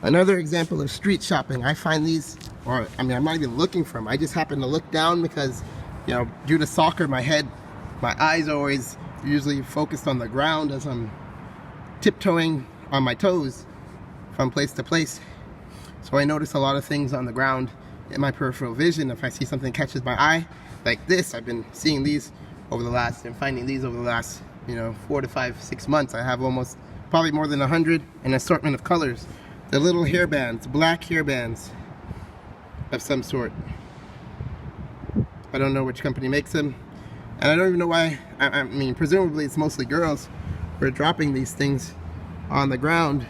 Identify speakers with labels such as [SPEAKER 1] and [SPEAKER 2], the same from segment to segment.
[SPEAKER 1] Another example of street shopping. I find these, or I mean, I'm not even looking for them. I just happen to look down because, you know, due to soccer, my eyes are always usually focused on the ground as I'm tiptoeing on my toes from place to place. So I notice a lot of things on the ground in my peripheral vision. If I see something catches my eye, like this, I've been seeing these over the last, and finding these over the last, you know, 4 to 5, 6 months. I have almost, probably more than 100, an assortment of colors. The little hairbands, black hairbands of some sort. I don't know which company makes them, and I don't even know why. I mean, presumably it's mostly girls who are dropping these things on the ground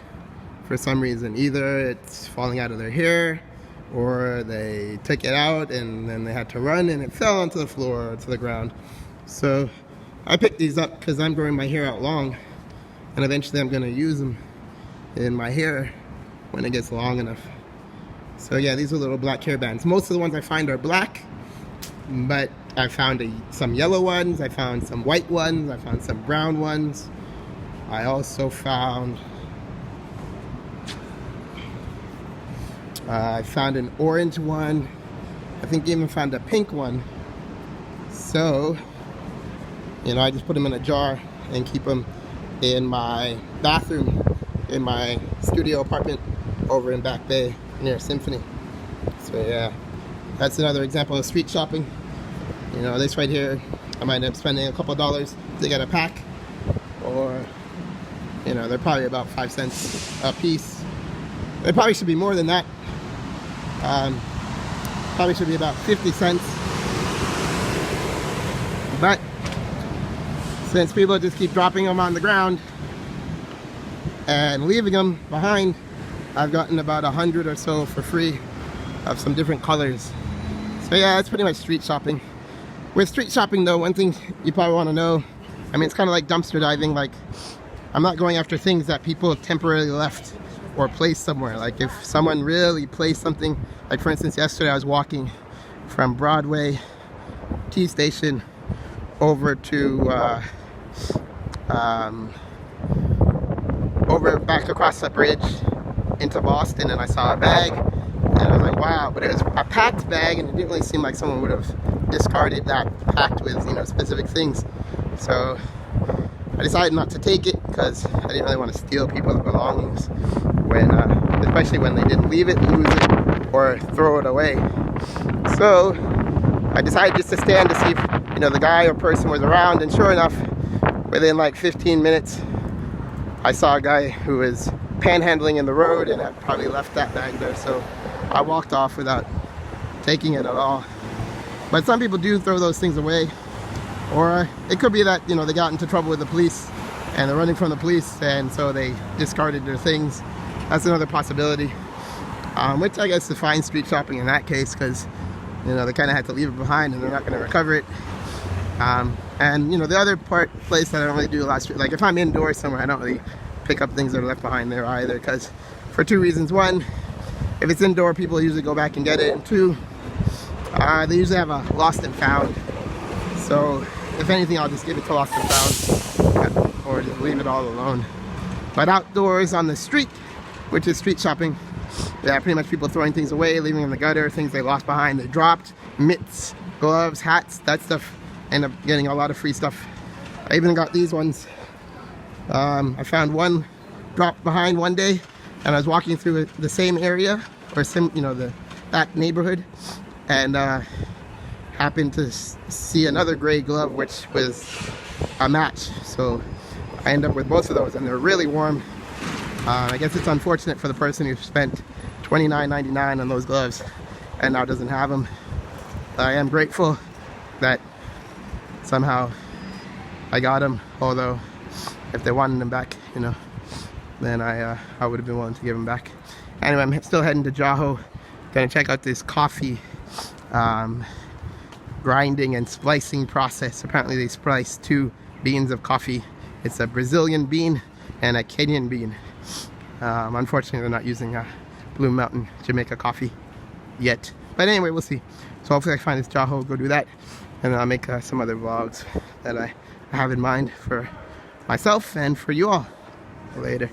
[SPEAKER 1] for some reason. Either it's falling out of their hair, or they took it out and then they had to run and it fell onto the floor or to the ground. So I picked these up because I'm growing my hair out long, and eventually I'm going to use them in my hair when it gets long enough. So yeah, these are little black hairbands. Most of the ones I find are black, but I found some yellow ones, I found some white ones, I found some brown ones. I also found an orange one. I think I even found a pink one. So, you know, I just put them in a jar and keep them in my bathroom in my studio apartment over in Back Bay near Symphony. So yeah, that's another example of street shopping. You know, this right here, I might end up spending a couple dollars to get a pack, or, you know, they're probably about 5 cents a piece. They probably should be more than that. Probably should be about 50 cents. But since people just keep dropping them on the ground and leaving them behind, I've gotten about 100 or so for free of some different colors. So yeah, that's pretty much street shopping. With street shopping though, one thing you probably want to know, I mean, it's kind of like dumpster diving. Like, I'm not going after things that people temporarily left or placed somewhere. Like, if someone really placed something, like for instance, yesterday I was walking from Broadway T station over to over back across the bridge into Boston, and I saw a bag and I was like, wow, but it was a packed bag and it didn't really seem like someone would have discarded that packed with, you know, specific things. So I decided not to take it because I didn't really want to steal people's belongings when, especially when they didn't leave it, lose it, or throw it away. So I decided just to stand to see if, you know, the guy or person was around, and sure enough, within like 15 minutes, I saw a guy who was panhandling in the road and had probably left that bag there. So I walked off without taking it at all. But some people do throw those things away, or it could be that, you know, they got into trouble with the police and they're running from the police, and so they discarded their things. That's another possibility, which I guess defines street shopping in that case, because, you know, they kind of had to leave it behind and they're not going to recover it. And, you know, the other place that I don't really do a lot of street, like if I'm indoors somewhere, I don't really pick up things that are left behind there either, because for two reasons. One, if it's indoor, people usually go back and get it, and two, they usually have a lost and found. So if anything, I'll just give it to lost and found, or just leave it all alone. But outdoors on the street, which is street shopping, yeah, pretty much people throwing things away, leaving in the gutter, things they lost behind, they dropped, mitts, gloves, hats, that stuff. End up getting a lot of free stuff. I even got these ones. I found one dropped behind one day, and I was walking through the same area, or that neighborhood, and happened to see another gray glove, which was a match. So I ended up with both of those, and they're really warm. I guess it's unfortunate for the person who spent $29.99 on those gloves and now doesn't have them. I am grateful that somehow I got them, although if they wanted them back, you know, then I would have been willing to give them back. Anyway, I'm still heading to Jaho. Gonna check out this coffee grinding and splicing process. Apparently they splice 2 beans of coffee. It's a Brazilian bean and a Kenyan bean. Unfortunately, they're not using Blue Mountain Jamaica coffee yet. But anyway, we'll see. So hopefully I find this Jaho, go do that. And then I'll make some other vlogs that I have in mind for myself and for you all. Later.